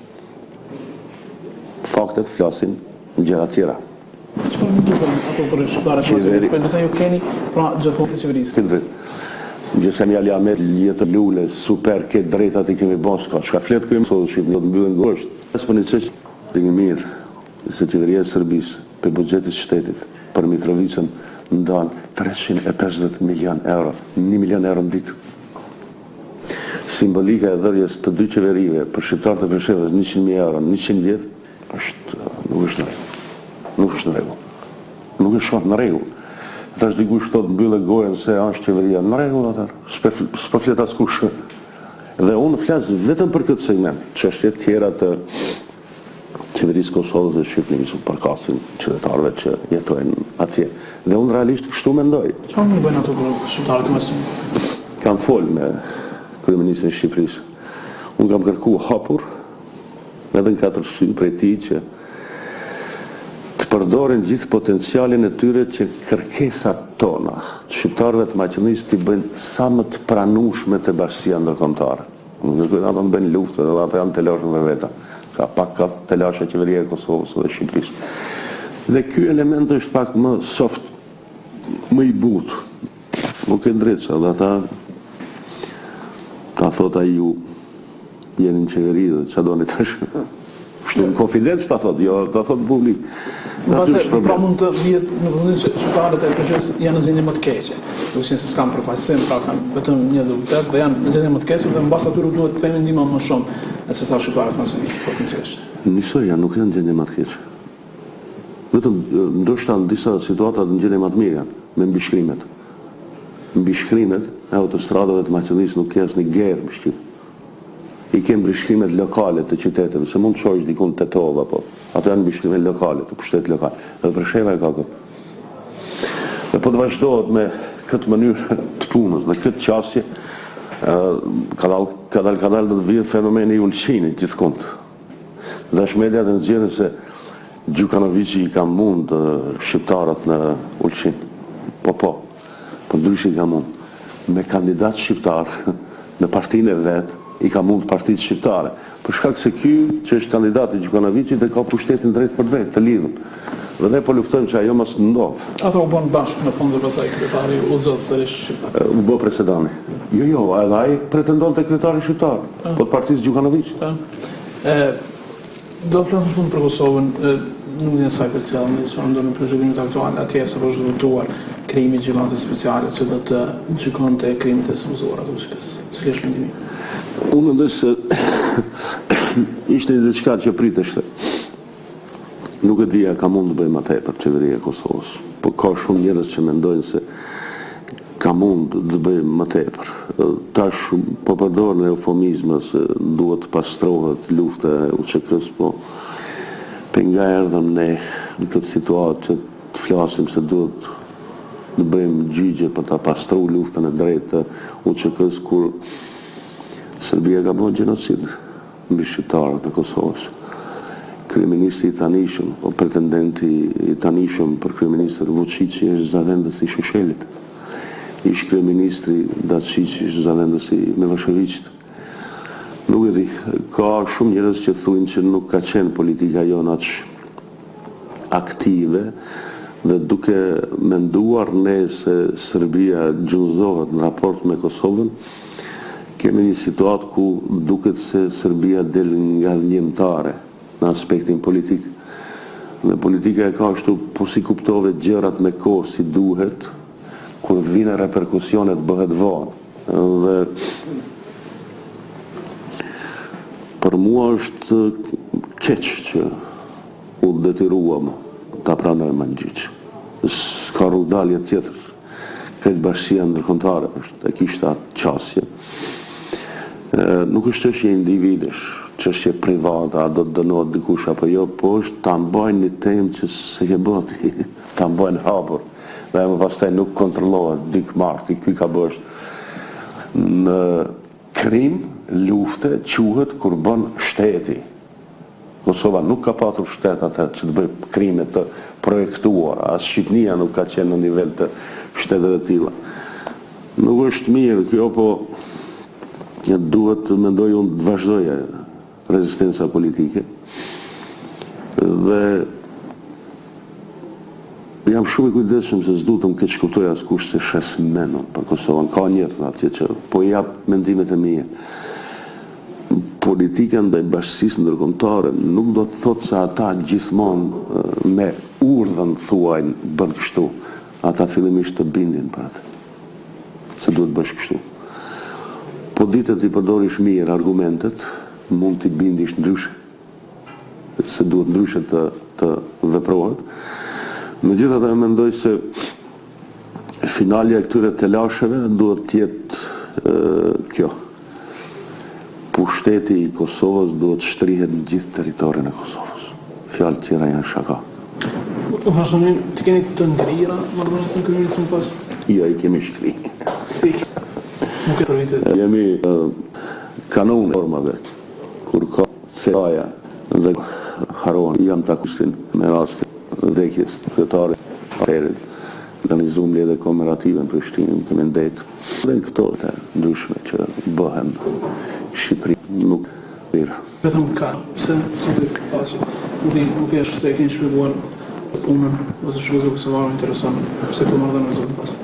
Faktet flasin gjëra tjera. Çfarë mund të bëjmë ato për shqiptarët e Maqedonisë? Për nëse ju keni pra gjithmonë të qeverisë. Gjëse një Aliamet, jetë lule, super, këtë drejtat i kemi bon, s'ka fletë këmë, so Shqipë një të mbyllën gosht. Për një qështë të një mirë, se qeveria e Serbisë, për budgetit shtetit, për Mitrovicën, ndanë 350 milion euro, 1 milion euro në ditë. Simbolika e dhërjes të dy qeverive, për shqiptarët e Preshevës, 100.000 euro në 100 vjetë, nuk është në rregull. Nuk është në rregull. Nuk është shumë në rregull. Ta është dikush të mbyllë gojen se është qeveria në rregull atër, s'po flet askush. Dhe unë flas vetëm për këtë segment, çështjet tjera të qeverisë Kosovës dhe Shqipërisë përkasin qytetarëve që jetojnë atje. Dhe unë realisht kështu mendoj. Çfarë mund të bëjnë ato për shqiptarët e Maqedonisë? Kam folë me kryeministrin e Shqipërisë. Unë kam kërkuar hapur edhe në 4 sy prej tij që përdorin gjithë potencialin e tyre që kërkesat tona, shqiptarëve të Maqedonisë t'i bëjnë sa më të pranueshme të bashkësia ndërkombëtare. Nuk është ata të bëjnë luftë, edhe ata janë të lashë dhe veta. Ka të lashë e qeveria e Kosovës dhe Shqipërisë. Dhe ky element është pak më soft, më i butë. Nuk e drejtë se edhe ata ka thot ai ju jeni në qeveri dhe që doni tash. Kështu në konfidencë ta thot, jo ta thot publik. Pra mund të vjetë në vëndin që shqiptarët e Preshevës janë në gjendje më të keqe. Duke qenë se s'kam përfaqësim, pra kanë vetëm një deputet dhe janë në gjendje më të keqe dhe mbas atyre duhet të themi ndihmë më shumë se sa shqiptarët e Maqedonisë potencialisht. Nisoj, nuk janë në gjendje më të keqe. Vetëm ndoshta në disa situata në gjendje më të mirë janë, me mbishkrimet. Mbishkrimet e autostradave të Maqedonisë nuk ka asnjë gerë mbi Shqip. i kemë mbështrimet lokale të qyteteve, se mund të shojsh dikun të Tetova, po ato janë mbështrimet lokale, të pushtet lokale. Dhe Presheva e ka këtë. Dhe po të vazhdohet me këtë mënyrë të punës dhe këtë qasje, kadal do të vijë fenomeni i ulqinit gjithkund. Dhe është mediat e nxjerrin se Gjukanoviqi i ka mund shqiptarët në ulqin. Po ndryshe i ka mund. Me kandidat shqiptar në partinë e vetë, i ka mund partitë shqiptare. Për shkak se ky që është kandidati Gjukanoviqit e ka pushtetin drejt për drejt të lidhur. Dhe ne po luftojmë që ajo mos ndodhë. Ato u bën bashkë në fund dhe pasaj kryetari u zot sërish shqiptar. U bë presedani. Jo, edhe ai pretendon te kryetari shqiptar, po të partisë Gjukanoviqit. Do të flasim shumë për Kosovën, nuk di sa speciale, në ndonë procedurat aktuale, atje sa po zhvilluar krijimi i gjykatës speciale që do të gjykonte krimet e supozuara të USK-s. Cili është mendimi? Unë mendoj se ishte diçka që priteshte. Nuk e dija ka mund të bëjmë atë për qeveria e Kosovës, po ka shumë njerëz që mendojnë se ka mund të bëjmë më tepër. Tash po përdor në eufemizme se duhet të pastrohet lufta e UÇK-s, po penga erdhëm ne në këtë situatë që të flasim se duhet të bëjmë gjyqje për ta pastruar luftën e drejtë të UÇK-s kur Serbia ka bërë gjenocid mbi shqiptarët e Kosovës. Kryeministri i tanishëm, o pretendenti i tanishëm për kryeministër Vučić është zavendës i Sheshelit. Ish kryeministri Dačić është zavendës i Miloševićit. Nuk e di, ka shumë njerëz që thuajnë që nuk ka qenë politika jonë aq aktive dhe duke menduar ne se Serbia gjunjëzohet në raport me Kosovën, kemi një situatë ku duket se Serbia del nga ndjemtare në aspektin politik. Dhe politika e ka ashtu, po si kuptove gjërat me kohë si duhet, kur vine reperkusionet bëhet vonë. Dhe për mua është keq që u detyruam ta pranojmë në gjyq. S'ka rrugdalje tjetër. Këtë bashkësia ndërkombëtare është e kishte atë qasje. Nuk është çështje individesh, çështje private, a do të dënohet dikush apo jo, po është ta mbajnë një temë që se ke bëti, ta mbajnë hapur. Dhe më pastaj nuk kontrollohet dikmarti, ky ka bërë në krim, lufte, quhet kur bën shteti. Kosova nuk ka patur shtet atë që të bëj krime të projektuara, as Shqipnia nuk ka qenë në nivel të shteteve të tilla. Nuk është mirë kjo, po duhet të mendoj unë të vazhdoja rezistenca politike dhe jam shumë i kujdesshëm se s'du të më keq kuptoj askush se shes menon për Kosovën. Ka njerëz atje që po jap mendimet e mia. Politika ndaj bashkësisë ndërkombëtare nuk do të thotë se ata gjithmonë me urdhën thuajnë bën kështu. Ata fillimisht të bindin për atë. Se duhet bësh kështu. Po ditët i përdorish mirë argumentet, mund t'i bindish ndryshe. Se duhet ndryshe të veprohet. Megjithatë mendoj se finalja e këtyre telasheve duhet të jetë kjo. Pushteti i Kosovës duhet shtrihet në gjithë territorin e Kosovës. Fjalë tjera janë shaka. Vazhdimisht të keni të ngrira marrëdhëniet me kryeministrin pas? Jo, i kemi shkri. Si? Nuk e përvitet. Jemi kanon formave, kur ka feja dhe haron, jam takusin me rastin vdekjes të kryetarit atëherë, organizuam lidhje komemorative në Prishtinë, kemi ndetë. Dhe në këto të ndryshme që bëhen Shqipëri, nuk mirë. Vetëm ka, pse të pasi, nuk e është se e keni shpjeguar punën, ose shpjeguar kosovarë intereson, pse të marrëdhënie me zotin pasi.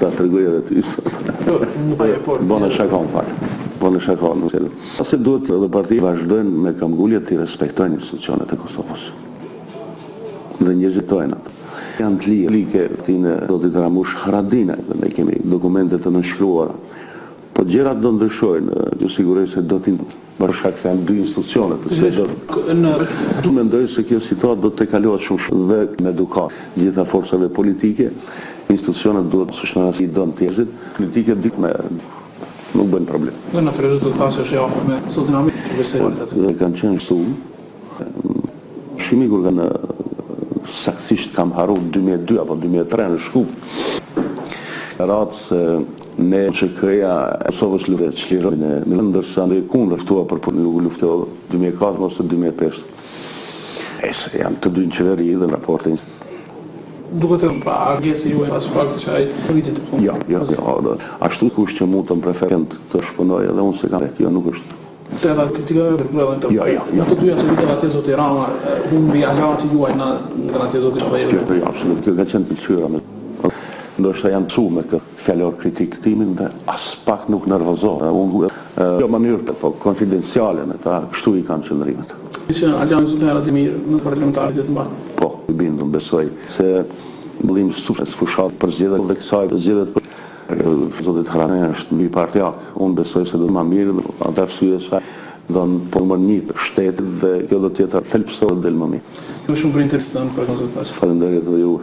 Ta tregoj edhe ty sot. Nuk e por. Bona shakon fal. Bona shakon. Pasi duhet edhe partia vazhdojnë me këmbgulje të respektojnë institucionet e Kosovës. Dhe njerëzitojnë atë. Janë të lirë, këtine do t'i Ramush Haradinaj, dhe ne kemi dokumente të nënshkruara. Po gjërat do ndryshojnë, ju sigurej se do t'i për shkak se janë dy institucionet. Du mendoj se kjo situatë do të kalohet shumë dhe me edukat gjitha forcave politike, institucionet duhet së shënësi dënë tjezit, politike dik me nuk bëjnë problem. Dhe natyrisht do të thashë është e afër me Zotin Hamid, Dhe kanë qenë kështu. Shimi kur kanë saksisht kam haru 2002 apo 2003 në Shkup. Ratë se ne që këja e Kosovës lufte çlironin e ndërsa ne kundër ftua për nuk luftoi 2004 ose 2005. Se janë të dy në qeveri dhe në raportin. Duke të pra agesi ju e pas fakti që ai rritit të fund. Jo. Ashtu kush që mu të më preferent të shpënoj edhe unë se kam jo nuk është. Se edhe kritika e përkurelën të Jo. të dyja se viteve atje Zoti Rama, humbi agjamat juaj në atje Zoti Shpajeve. Jo, absolut, kjo ka qenë pëlqyra me. Ndoshta janë pësu me këtë fjallor kritik timin dhe as pak nuk nervozohet. Jo mënyrë, po konfidenciale me ta, kështu i kanë qëndrimet. Që Aljan Zotin Radimir në parlamentarit të mba. Po, i bindum, besoj, se bëllim sukses fushat për zgjedhjet dhe kësaj zgjedhjet për Zotit Harane është mbi partijak. Unë besoj se do më mirë, atë arsye se do në po më një shtetit dhe kjo do tjetër thelpsore dhe më mirë. Kjo shumë për interesant për konsultacion. Faleminderit edhe ju.